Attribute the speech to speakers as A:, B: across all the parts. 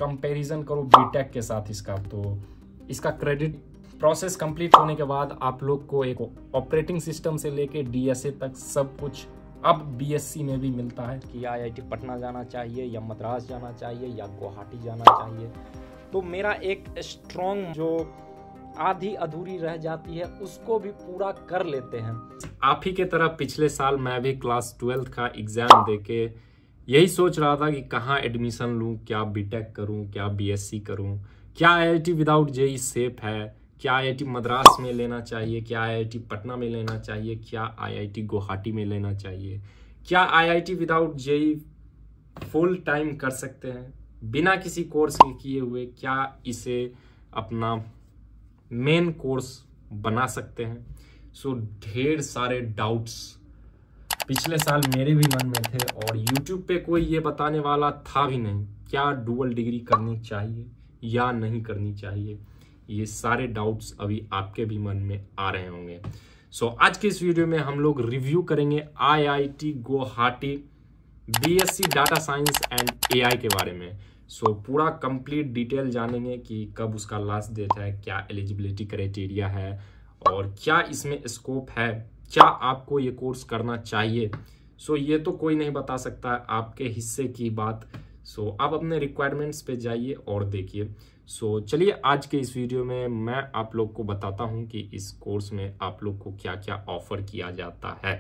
A: Comparison करो BTech के साथ इसका, तो इसका क्रेडिट प्रोसेस कंप्लीट होने के बाद आप लोग को एक ऑपरेटिंग सिस्टम से लेके डीएसए तक सब कुछ अब बीएससी में भी मिलता है कि आईआईटी पटना जाना चाहिए या मद्रास जाना चाहिए या गुवाहाटी जाना चाहिए। तो मेरा एक स्ट्रॉन्ग जो आधी अधूरी रह जाती है उसको भी पूरा कर लेते हैं। आप ही के तरह पिछले साल मैं भी क्लास 12th का एग्जाम देके यही सोच रहा था कि कहाँ एडमिशन लूँ, क्या बीटेक करूँ, क्या बीएससी करूँ, क्या आईआईटी विदाउट जेईई सेफ है, क्या आईआईटी मद्रास में लेना चाहिए, क्या आईआईटी पटना में लेना चाहिए, क्या आईआईटी गुवाहाटी में लेना चाहिए, क्या IIT without JEE full time कर सकते हैं बिना किसी कोर्स के किए हुए, क्या इसे अपना मेन कोर्स बना सकते हैं। सो ढेर सारे डाउट्स पिछले साल मेरे भी मन में थे और YouTube पे कोई ये बताने वाला था भी नहीं क्या डुअल डिग्री करनी चाहिए या नहीं करनी चाहिए। ये सारे डाउट्स अभी आपके भी मन में आ रहे होंगे। सो आज के इस वीडियो में हम लोग रिव्यू करेंगे IIT Guwahati BSc data science and AI के बारे में। सो पूरा कंप्लीट डिटेल जानेंगे कि कब उसका लास्ट डेट है, क्या एलिजिबिलिटी क्राइटेरिया है और क्या इसमें स्कोप है, क्या आपको ये कोर्स करना चाहिए। सो ये तो कोई नहीं बता सकता है, आपके हिस्से की बात। सो आप अपने रिक्वायरमेंट्स पे जाइए और देखिए। सो चलिए आज के इस वीडियो में मैं आप लोग को बताता हूँ कि इस कोर्स में आप लोग को क्या क्या ऑफर किया जाता है।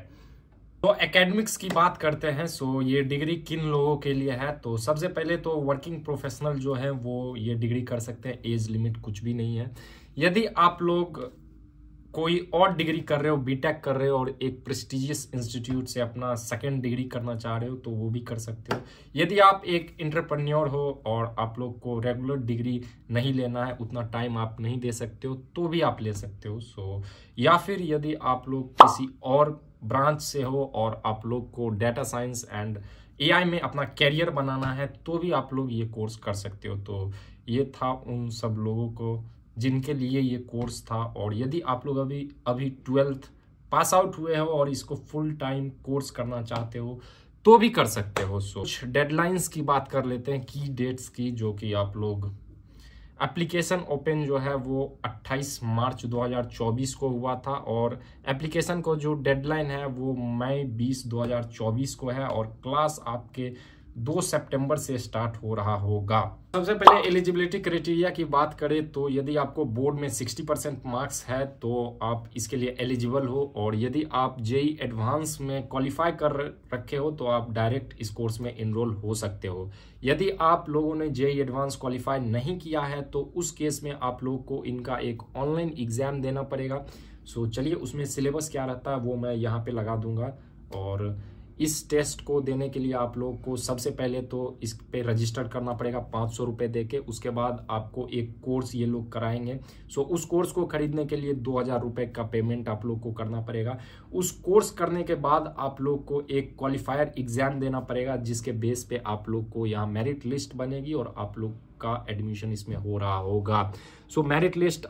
A: तो एकेडमिक्स की बात करते हैं। सो ये डिग्री किन लोगों के लिए है, तो सबसे पहले तो वर्किंग प्रोफेशनल जो है वो ये डिग्री कर सकते हैं। एज लिमिट कुछ भी नहीं है। यदि आप लोग कोई और डिग्री कर रहे हो, बीटेक कर रहे हो और एक प्रेस्टिजियस इंस्टीट्यूट से अपना सेकेंड डिग्री करना चाह रहे हो तो वो भी कर सकते हो। यदि आप एक एंटरप्रेन्योर हो और आप लोग को रेगुलर डिग्री नहीं लेना है, उतना टाइम आप नहीं दे सकते हो, तो भी आप ले सकते हो। सो या फिर यदि आप लोग किसी और ब्रांच से हो और आप लोग को डाटा साइंस एंड एआई में अपना कैरियर बनाना है तो भी आप लोग ये कोर्स कर सकते हो। तो ये था उन सब लोगों को जिनके लिए ये कोर्स था। और यदि आप लोग अभी 12th पास आउट हुए हो और इसको फुल टाइम कोर्स करना चाहते हो तो भी कर सकते हो। सो कुछ डेडलाइंस की बात कर लेते हैं, की डेट्स की, जो कि आप लोग एप्लीकेशन ओपन जो है वो 28 मार्च 2024 को हुआ था और एप्लीकेशन को जो डेडलाइन है वो मई 20 2024 को है और क्लास आपके 2 सितंबर से स्टार्ट हो रहा होगा। सबसे पहले एलिजिबिलिटी क्राइटेरिया की बात करें तो यदि आपको बोर्ड में 60% मार्क्स है तो आप इसके लिए एलिजिबल हो, और यदि आप जेईई एडवांस में क्वालिफाई कर रखे हो तो आप डायरेक्ट इस कोर्स में एनरोल हो सकते हो। यदि आप लोगों ने जेईई एडवांस क्वालिफाई नहीं किया है तो उस केस में आप लोग को इनका एक ऑनलाइन एग्जाम देना पड़ेगा। सो चलिए उसमें सिलेबस क्या रहता है वो मैं यहाँ पे लगा दूंगा। और इस टेस्ट को देने के लिए आप लोग को सबसे पहले तो इस पे रजिस्टर करना पड़ेगा 500 रुपये दे के। उसके बाद आपको एक कोर्स ये लोग कराएंगे। सो उस कोर्स को खरीदने के लिए 2000 रुपये का पेमेंट आप लोग को करना पड़ेगा। उस कोर्स करने के बाद आप लोग को एक क्वालिफायर एग्जाम देना पड़ेगा जिसके बेस पे आप लोग को यहाँ मेरिट लिस्ट बनेगी और आप लोग का एडमिशन इसमें हो रहा होगा। सो मेरिट लिस्ट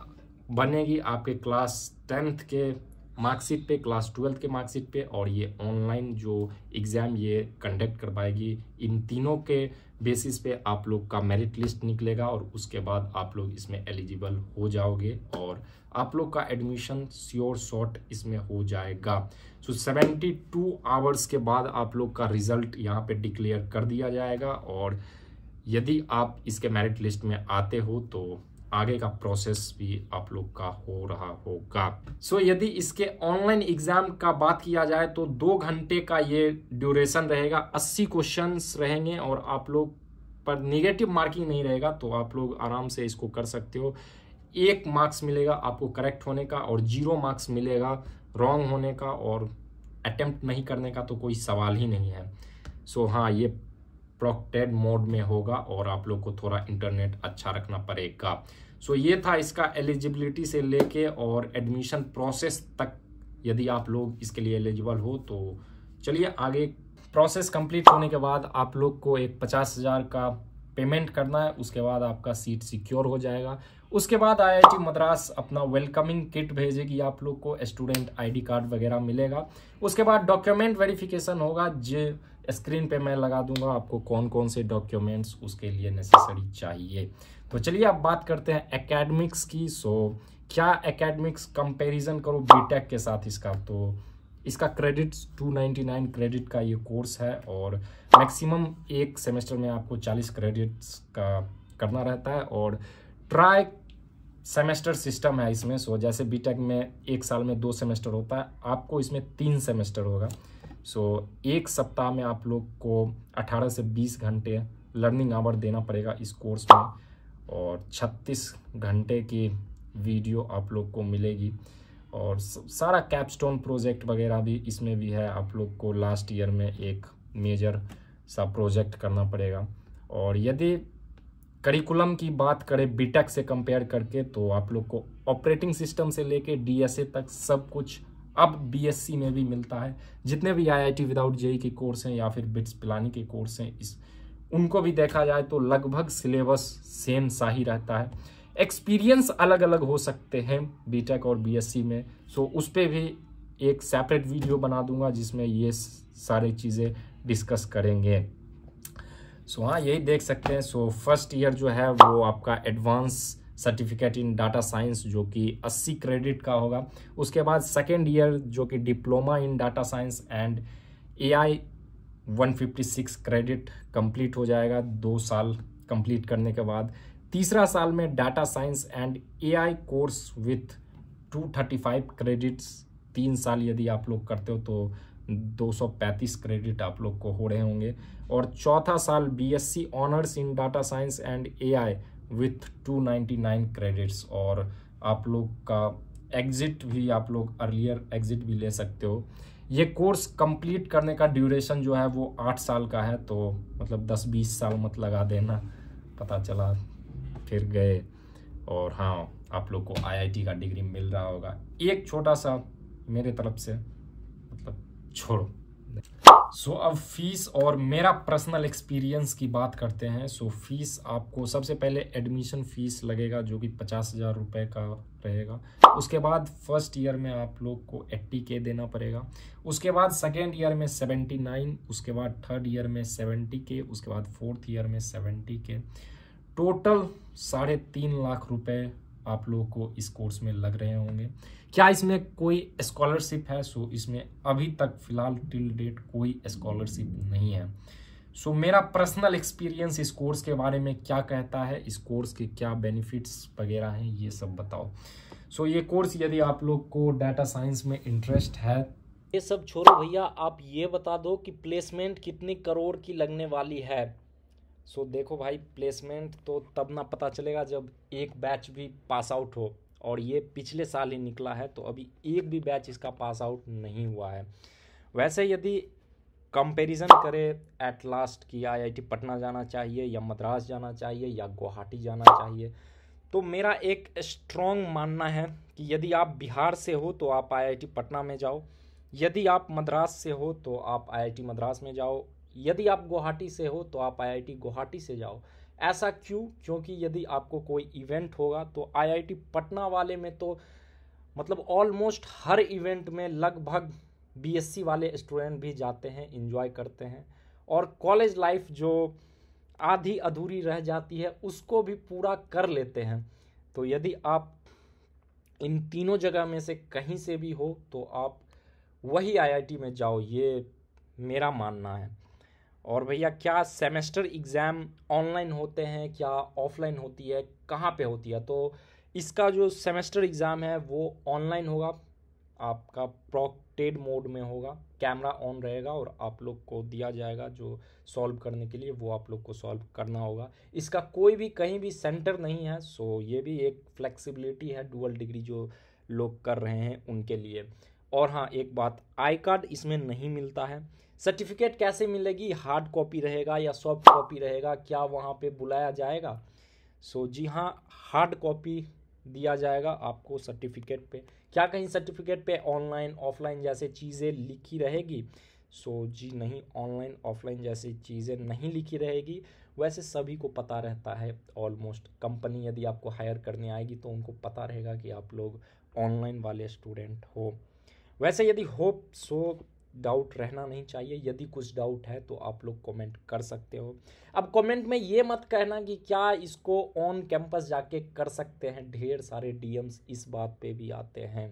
A: बनेगी आपके क्लास 10th के मार्कशीट पे, क्लास 12th के मार्कशीट पे, और ये ऑनलाइन जो एग्ज़ाम ये कंडक्ट करवाएगी। इन तीनों के बेसिस पे आप लोग का मेरिट लिस्ट निकलेगा और उसके बाद आप लोग इसमें एलिजिबल हो जाओगे और आप लोग का एडमिशन श्योर शॉट इसमें हो जाएगा। सो 72 आवर्स के बाद आप लोग का रिजल्ट यहाँ पे डिक्लेयर कर दिया जाएगा और यदि आप इसके मेरिट लिस्ट में आते हो तो आगे का प्रोसेस भी आप लोग का हो रहा होगा। सो यदि इसके ऑनलाइन एग्जाम का बात किया जाए तो 2 घंटे का ये ड्यूरेशन रहेगा, 80 क्वेश्चंस रहेंगे और आप लोग पर नेगेटिव मार्किंग नहीं रहेगा तो आप लोग आराम से इसको कर सकते हो। 1 मार्क्स मिलेगा आपको करेक्ट होने का और 0 मार्क्स मिलेगा रॉन्ग होने का, और अटेम्प्ट नहीं करने का तो कोई सवाल ही नहीं है। सो हाँ, ये प्रोक्टेड मोड में होगा और आप लोग को थोड़ा इंटरनेट अच्छा रखना पड़ेगा। सो ये था इसका एलिजिबिलिटी से लेके और एडमिशन प्रोसेस तक, यदि आप लोग इसके लिए एलिजिबल हो तो। चलिए आगे, प्रोसेस कंप्लीट होने के बाद आप लोग को एक 50,000 का पेमेंट करना है, उसके बाद आपका सीट सिक्योर हो जाएगा। उसके बाद आईआईटी मद्रास अपना वेलकमिंग किट भेजेगी आप लोग को, स्टूडेंट आईडी कार्ड वगैरह मिलेगा। उसके बाद डॉक्यूमेंट वेरिफिकेशन होगा स्क्रीन पे मैं लगा दूंगा आपको कौन कौन से डॉक्यूमेंट्स उसके लिए नेसेसरी चाहिए। तो चलिए अब बात करते हैं एकेडमिक्स की। सो क्या एकेडमिक्स कंपैरिजन करो बीटेक के साथ इसका, तो इसका क्रेडिट्स 299 क्रेडिट का ये कोर्स है और मैक्सिमम एक सेमेस्टर में आपको 40 क्रेडिट्स का करना रहता है और ट्राई सेमेस्टर सिस्टम है इसमें। सो जैसे बीटेक में एक साल में 2 सेमेस्टर होता है, आपको इसमें 3 सेमेस्टर होगा। सो एक सप्ताह में आप लोग को 18 से 20 घंटे लर्निंग आवर देना पड़ेगा इस कोर्स में और 36 घंटे की वीडियो आप लोग को मिलेगी और सारा कैपस्टोन प्रोजेक्ट वगैरह भी इसमें भी है। आप लोग को लास्ट ईयर में एक मेजर सा प्रोजेक्ट करना पड़ेगा। और यदि करिकुलम की बात करें बीटेक से कंपेयर करके, तो आप लोग को ऑपरेटिंग सिस्टम से लेके डीएसए तक सब कुछ अब बीएससी में भी मिलता है। जितने भी आईआईटी विदाउट जेई के कोर्स हैं या फिर बिट्स पिलानी के कोर्स हैं, उनको भी देखा जाए तो लगभग सिलेबस सेम सा ही रहता है। एक्सपीरियंस अलग अलग हो सकते हैं बीटेक और बीएससी में। सो उस पर भी एक सेपरेट वीडियो बना दूंगा जिसमें ये सारी चीज़ें डिस्कस करेंगे। सो हाँ, यही देख सकते हैं। सो फर्स्ट ईयर जो है वो आपका advance certificate in data science जो कि 80 क्रेडिट का होगा। उसके बाद सेकेंड ईयर जो कि diploma in data science and AI 156 credit complete हो जाएगा 2 साल कंप्लीट करने के बाद। तीसरा साल में data science and AI course with 235 credits 3 साल यदि आप लोग करते हो तो 235 क्रेडिट आप लोग को हो रहे होंगे। और चौथा साल BSc honours in data science and AI with 299 credits और आप लोग का एग्जिट भी, आप लोग अर्लियर एग्जिट भी ले सकते हो। ये कोर्स कंप्लीट करने का ड्यूरेशन जो है वो 8 साल का है, तो मतलब 10-20 साल मत लगा देना, पता चला फिर गए। और हाँ, आप लोग को आईआईटी का डिग्री मिल रहा होगा। एक छोटा सा मेरे तरफ से मतलब छोड़ो। सो अब फीस और मेरा पर्सनल एक्सपीरियंस की बात करते हैं। सो फीस आपको सबसे पहले एडमिशन फीस लगेगा जो कि 50,000 रुपये का रहेगा। उसके बाद फर्स्ट ईयर में आप लोग को 80K देना पड़ेगा। उसके बाद सेकेंड ईयर में 79, उसके बाद थर्ड ईयर में 70K, उसके बाद फोर्थ ईयर में 70K। टोटल 3.5 लाख रुपए आप लोग को इस कोर्स में लग रहे होंगे। क्या इसमें कोई स्कॉलरशिप है? सो इसमें अभी तक फिलहाल टिल डेट कोई स्कॉलरशिप नहीं है। सो मेरा पर्सनल एक्सपीरियंस इस कोर्स के बारे में क्या कहता है, इस कोर्स के क्या बेनिफिट्स वगैरह हैं, ये सब बताओ। सो ये कोर्स यदि आप लोग को डाटा साइंस में इंटरेस्ट है,
B: ये सब छोड़ो भैया, आप ये बता दो कि प्लेसमेंट कितनी करोड़ की लगने वाली है। सो देखो भाई, प्लेसमेंट तो तब ना पता चलेगा जब एक बैच भी पास आउट हो, और ये पिछले साल ही निकला है तो अभी एक भी बैच इसका पास आउट नहीं हुआ है। वैसे यदि कंपैरिजन करें एट लास्ट कि आईआईटी पटना जाना चाहिए या मद्रास जाना चाहिए या गुवाहाटी जाना चाहिए, तो मेरा एक स्ट्रॉन्ग मानना है कि यदि आप बिहार से हो तो आप आईआईटी पटना में जाओ, यदि आप मद्रास से हो तो आप आईआईटी मद्रास में जाओ, यदि आप गुवाहाटी से हो तो आप आईआईटी गुवाहाटी से जाओ। ऐसा क्यों? क्योंकि यदि आपको कोई इवेंट होगा तो आईआईटी पटना वाले में तो मतलब ऑलमोस्ट हर इवेंट में लगभग बीएससी वाले स्टूडेंट भी जाते हैं, एंजॉय करते हैं, और कॉलेज लाइफ जो आधी अधूरी रह जाती है उसको भी पूरा कर लेते हैं। तो यदि आप इन तीनों जगह में से कहीं से भी हो तो आप वही आईआईटी में जाओ, ये मेरा मानना है। और भैया, क्या सेमेस्टर एग्ज़ाम ऑनलाइन होते हैं, क्या ऑफलाइन होती है, कहाँ पे होती है? तो इसका जो सेमेस्टर एग्ज़ाम है वो ऑनलाइन होगा, आपका प्रोक्टेड मोड में होगा, कैमरा ऑन रहेगा और आप लोग को दिया जाएगा जो सॉल्व करने के लिए, वो आप लोग को सॉल्व करना होगा। इसका कोई भी कहीं भी सेंटर नहीं है। सो ये भी एक फ्लेक्सिबिलिटी है डुअल डिग्री जो लोग कर रहे हैं उनके लिए। और हाँ, एक बात, आई कार्ड इसमें नहीं मिलता है। सर्टिफिकेट कैसे मिलेगी? हार्ड कॉपी रहेगा या सॉफ्ट कॉपी रहेगा? क्या वहाँ पे बुलाया जाएगा? सो जी हाँ, हार्ड कॉपी दिया जाएगा आपको सर्टिफिकेट पे। क्या कहीं सर्टिफिकेट पे ऑनलाइन ऑफलाइन जैसे चीज़ें लिखी रहेगी? सो जी नहीं, ऑनलाइन ऑफलाइन जैसी चीज़ें नहीं लिखी रहेगी। वैसे सभी को पता रहता है, ऑलमोस्ट कंपनी यदि आपको हायर करने आएगी तो उनको पता रहेगा कि आप लोग ऑनलाइन वाले स्टूडेंट हो। वैसे यदि हो सो डाउट रहना नहीं चाहिए। यदि कुछ डाउट है तो आप लोग कमेंट कर सकते हो। अब कमेंट में ये मत कहना कि क्या इसको ऑन कैंपस जाके कर सकते हैं, ढेर सारे डीएम्स इस बात पे भी आते हैं।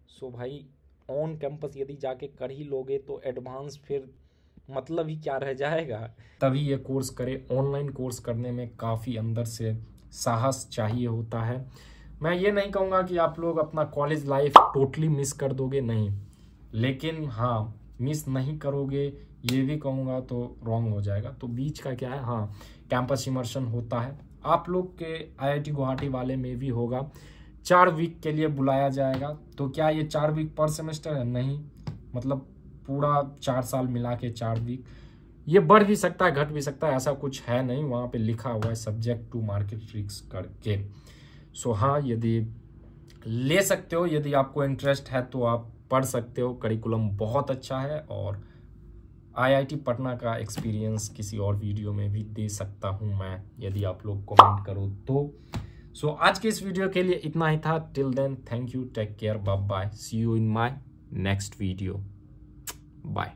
B: सो भाई ऑन कैंपस यदि जाके कर ही लोगे तो एडवांस फिर मतलब ही क्या रह जाएगा।
A: तभी ये कोर्स करें। ऑनलाइन कोर्स करने में काफ़ी अंदर से साहस चाहिए होता है। मैं ये नहीं कहूँगा कि आप लोग अपना कॉलेज लाइफ टोटली मिस कर दोगे, नहीं, लेकिन हाँ मिस नहीं करोगे ये भी कहूँगा तो रॉन्ग हो जाएगा। तो बीच का क्या है, हाँ कैंपस इमर्शन होता है। आप लोग के IIT गुवाहाटी वाले में भी होगा, 4 वीक के लिए बुलाया जाएगा। तो क्या ये 4 वीक पर सेमेस्टर है? नहीं, मतलब पूरा 4 साल मिला के 4 वीक। ये बढ़ भी सकता है, घट भी सकता है, ऐसा कुछ है नहीं, वहाँ पे लिखा हुआ है सब्जेक्ट टू मार्केट रिस्क करके। सो हाँ, यदि ले सकते हो, यदि आपको इंटरेस्ट है तो आप पढ़ सकते हो। करिकुलम बहुत अच्छा है और IIT पटना का एक्सपीरियंस किसी और वीडियो में भी दे सकता हूँ मैं, यदि आप लोग कमेंट करो तो। सो आज के इस वीडियो के लिए इतना ही था। Till then, thank you, take care, bye bye, see you in my next video, bye.